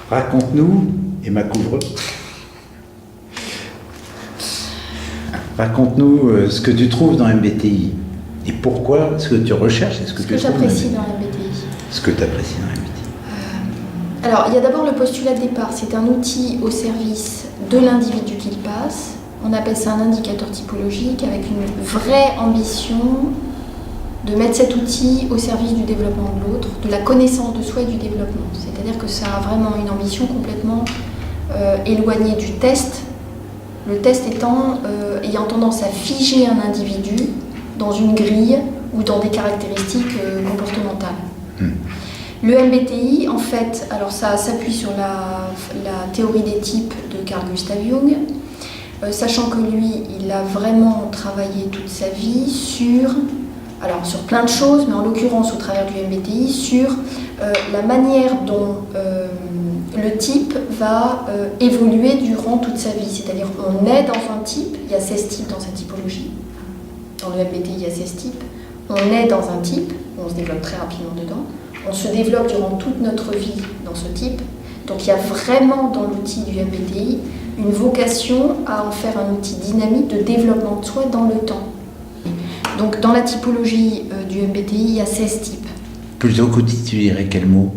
Raconte-nous, Emma Couvreux, raconte-nous ce que tu trouves dans MBTI et pourquoi, ce que tu recherches et ce que tu trouves j'apprécie dans MBTI. Ce que tu apprécies dans MBTI. Alors, il y a d'abord le postulat de départ. C'est un outil au service de l'individu qu'il passe. On appelle ça un indicateur typologique avec une vraie ambition de mettre cet outil au service du développement de l'autre, de la connaissance de soi et du développement. C'est-à-dire que ça a vraiment une ambition complètement éloignée du test. Le test ayant tendance à figer un individu dans une grille ou dans des caractéristiques comportementales. Le MBTI, en fait, alors ça s'appuie sur la théorie des types de Carl Gustav Jung, sachant que lui, il a vraiment travaillé toute sa vie sur plein de choses, mais en l'occurrence au travers du MBTI, sur la manière dont le type va évoluer durant toute sa vie. C'est-à-dire qu'on est dans un type, il y a 16 types dans cette typologie. Dans le MBTI, il y a 16 types. On est dans un type, on se développe très rapidement dedans. On se développe durant toute notre vie dans ce type. Donc il y a vraiment dans l'outil du MBTI une vocation à en faire un outil dynamique de développement de soi dans le temps. Donc dans la typologie du MBTI, il y a 16 types. Plutôt que tu dirais quel mot?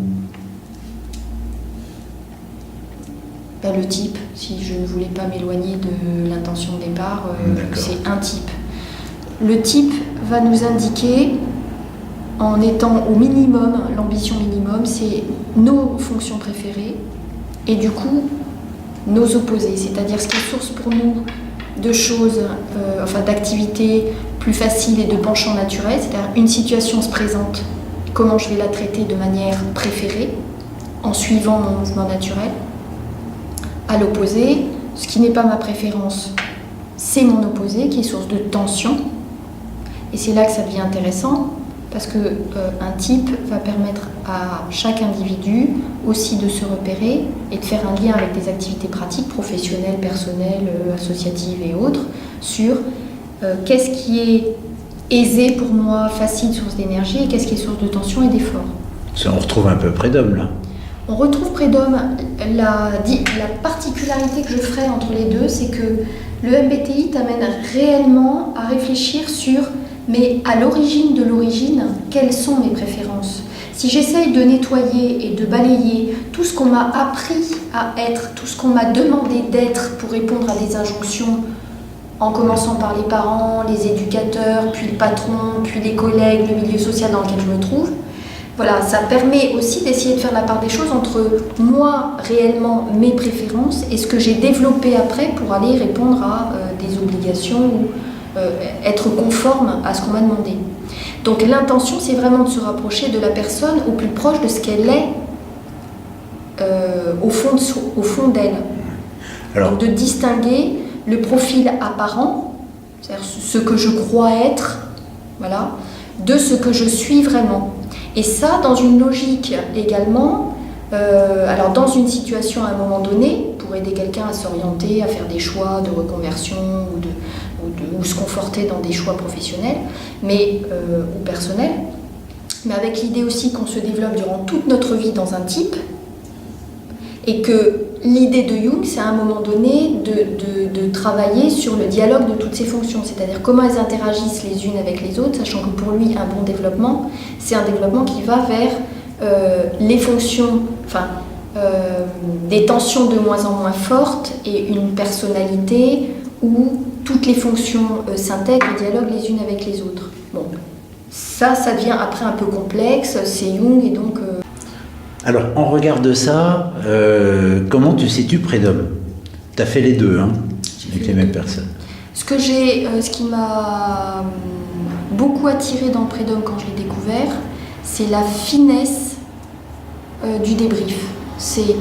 Le type, si je ne voulais pas m'éloigner de l'intention de départ, c'est un type. Le type va nous indiquer, en étant au minimum, l'ambition minimum, c'est nos fonctions préférées et du coup nos opposés, c'est-à-dire ce qui est source pour nous de choses, d'activités plus faciles et de penchants naturels, c'est-à-dire une situation se présente, comment je vais la traiter de manière préférée, en suivant mon mouvement naturel. À l'opposé, ce qui n'est pas ma préférence, c'est mon opposé qui est source de tension. Et c'est là que ça devient intéressant, parce qu'un type va permettre à chaque individu aussi de se repérer et de faire un lien avec des activités pratiques, professionnelles, personnelles, associatives et autres, sur qu'est-ce qui est aisé pour moi, facile, source d'énergie, et qu'est-ce qui est source de tension et d'effort. Ça, on retrouve un peu Prédhomme, là. On retrouve Prédhomme. La particularité que je ferai entre les deux, c'est que le MBTI t'amène réellement à réfléchir sur, mais à l'origine de l'origine, quelles sont mes préférences? Si j'essaye de nettoyer et de balayer tout ce qu'on m'a appris à être, tout ce qu'on m'a demandé d'être pour répondre à des injonctions, en commençant par les parents, les éducateurs, puis le patron, puis les collègues, le milieu social dans lequel je me trouve, voilà, ça permet aussi d'essayer de faire la part des choses entre moi, réellement, mes préférences, et ce que j'ai développé après pour aller répondre à des obligations ou être conforme à ce qu'on m'a demandé. Donc l'intention, c'est vraiment de se rapprocher de la personne au plus proche de ce qu'elle est au fond d'elle. Alors, donc de distinguer le profil apparent, c'est-à-dire ce que je crois être, voilà, de ce que je suis vraiment. Et ça, dans une logique également, alors dans une situation à un moment donné, pour aider quelqu'un à s'orienter, à faire des choix de reconversion ou se conforter dans des choix professionnels ou personnels, mais avec l'idée aussi qu'on se développe durant toute notre vie dans un type, et que l'idée de Jung, c'est à un moment donné de travailler sur le dialogue de toutes ces fonctions, c'est-à-dire comment elles interagissent les unes avec les autres, sachant que pour lui, un bon développement, c'est un développement qui va vers les fonctions, des tensions de moins en moins fortes et une personnalité où toutes les fonctions s'intègrent et dialoguent les unes avec les autres. Bon, ça devient après un peu complexe, c'est Jung et donc... Alors, en regard de ça, comment tu situes Prédhomme? Tu as fait les deux, hein, avec les mêmes personnes. Ce qui m'a beaucoup attiré dans Prédhomme quand je l'ai découvert, c'est la finesse du débrief. C'est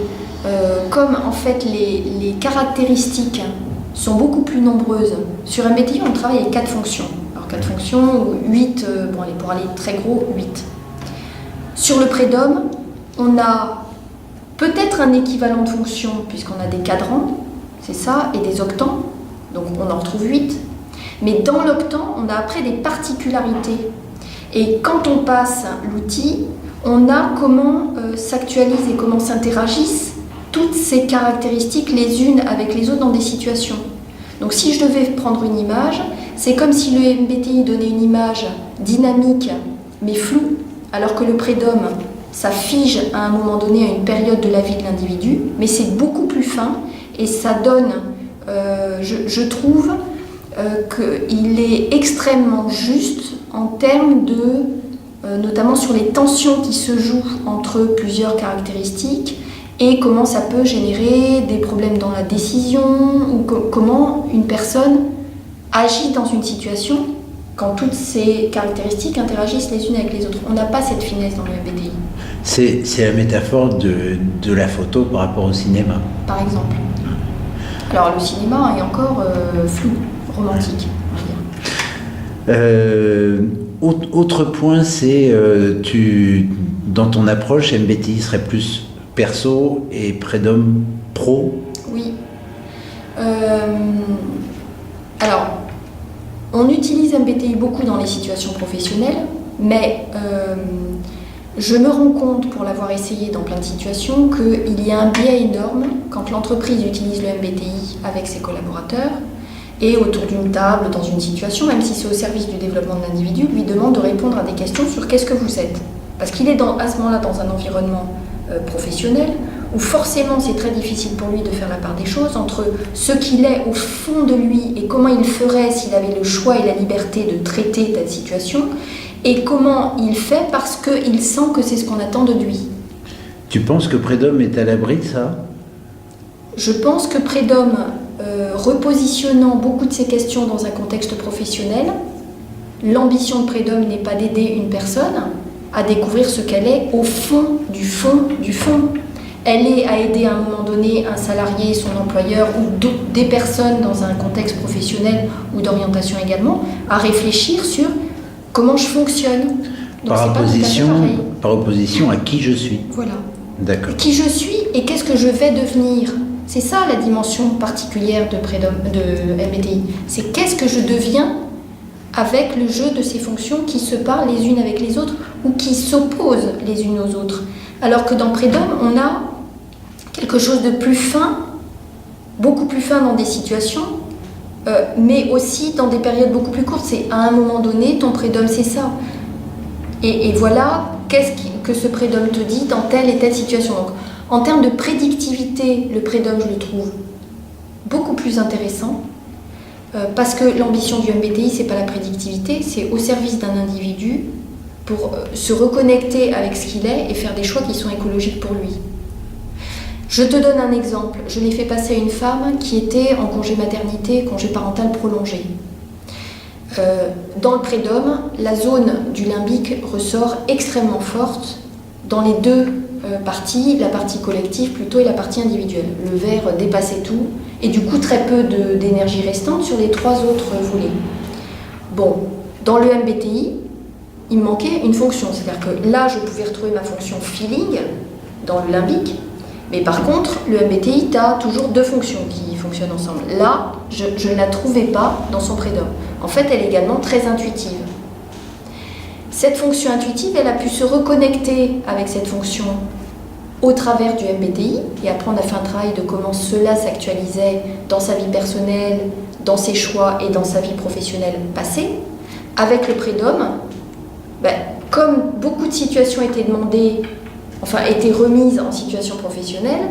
comme en fait les caractéristiques sont beaucoup plus nombreuses. Sur MBTI, on travaille avec 4 fonctions. Alors 4 fonctions, 8, pour aller très gros, 8. Sur le Prédhomme, on a peut-être un équivalent de fonction, puisqu'on a des cadrans, c'est ça, et des octants, donc on en retrouve 8. Mais dans l'octant, on a après des particularités. Et quand on passe l'outil, on a comment s'actualisent et comment s'interagissent toutes ces caractéristiques les unes avec les autres dans des situations. Donc si je devais prendre une image, c'est comme si le MBTI donnait une image dynamique mais floue, alors que le prédom, ça fige à un moment donné à une période de la vie de l'individu, mais c'est beaucoup plus fin et ça donne, je trouve, qu'il est extrêmement juste en termes de, notamment sur les tensions qui se jouent entre plusieurs caractéristiques et comment ça peut générer des problèmes dans la décision ou comment une personne agit dans une situation quand toutes ces caractéristiques interagissent les unes avec les autres. On n'a pas cette finesse dans le MBTI. C'est la métaphore de la photo par rapport au cinéma. Par exemple. Alors le cinéma est encore flou, romantique, on va dire. Autre point, c'est dans ton approche, MBTI serait plus perso et prédom pro. Oui. Alors, on utilise MBTI beaucoup dans les situations professionnelles, mais je me rends compte, pour l'avoir essayé dans plein de situations, qu'il y a un biais énorme quand l'entreprise utilise le MBTI avec ses collaborateurs et autour d'une table, dans une situation, même si c'est au service du développement de l'individu, lui demande de répondre à des questions sur qu'est-ce que vous êtes. Parce qu'il est à ce moment-là dans un environnement professionnel où forcément c'est très difficile pour lui de faire la part des choses entre ce qu'il est au fond de lui et comment il ferait s'il avait le choix et la liberté de traiter telle situation et comment il fait parce qu'il sent que c'est ce qu'on attend de lui. Tu penses que prédom est à l'abri de ça ? Je pense que prédom, repositionnant beaucoup de ces questions dans un contexte professionnel, l'ambition de prédom n'est pas d'aider une personne à découvrir ce qu'elle est au fond du fond du fond. Elle est à aider à un moment donné un salarié, son employeur ou des personnes dans un contexte professionnel ou d'orientation également, à réfléchir sur comment je fonctionne. Donc, par opposition à qui je suis. Voilà. D'accord. Qui je suis et qu'est-ce que je vais devenir. C'est ça la dimension particulière de MBTI. C'est qu'est-ce que je deviens avec le jeu de ces fonctions qui se parlent les unes avec les autres ou qui s'opposent les unes aux autres. Alors que dans prédom, on a quelque chose de plus fin, beaucoup plus fin dans des situations, mais aussi dans des périodes beaucoup plus courtes. C'est à un moment donné, ton prédom, c'est ça. Et voilà que ce prédom te dit dans telle et telle situation. Donc, en termes de prédictivité, le prédom, je le trouve beaucoup plus intéressant. Parce que l'ambition du MBTI, c'est pas la prédictivité, c'est au service d'un individu pour se reconnecter avec ce qu'il est et faire des choix qui sont écologiques pour lui. Je te donne un exemple. Je l'ai fait passer à une femme qui était en congé maternité, congé parental prolongé. Dans le prédom, la zone du limbique ressort extrêmement forte dans les deux parties, la partie collective plutôt et la partie individuelle. Le vert dépassait tout et du coup très peu d'énergie restante sur les trois autres volets. Bon, dans le MBTI, il me manquait une fonction, c'est-à-dire que là je pouvais retrouver ma fonction feeling dans le limbique, mais par contre le MBTI, tu as toujours deux fonctions qui fonctionnent ensemble. Là, je ne la trouvais pas dans son prédom. En fait, elle est également très intuitive. Cette fonction intuitive, elle a pu se reconnecter avec cette fonction au travers du MBTI, et après on a fait un travail de comment cela s'actualisait dans sa vie personnelle, dans ses choix et dans sa vie professionnelle passée. Avec le prédom, comme beaucoup de situations étaient demandées, étaient remises en situation professionnelle,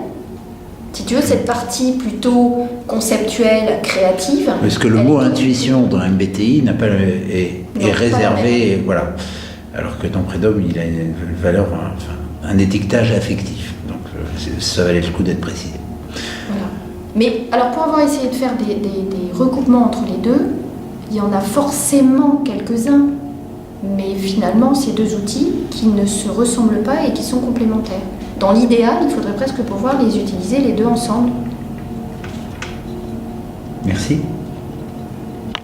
si tu veux, cette partie plutôt conceptuelle, créative... Parce que le mot intuition dans MBTI est réservé, voilà. Alors que dans prédom, il a une valeur, un étiquetage affectif. Donc ça valait le coup d'être précisé. Voilà. Mais alors pour avoir essayé de faire des recoupements entre les deux, il y en a forcément quelques-uns, mais finalement c'est deux outils qui ne se ressemblent pas et qui sont complémentaires. Dans l'idéal, il faudrait presque pouvoir les utiliser les deux ensemble. Merci.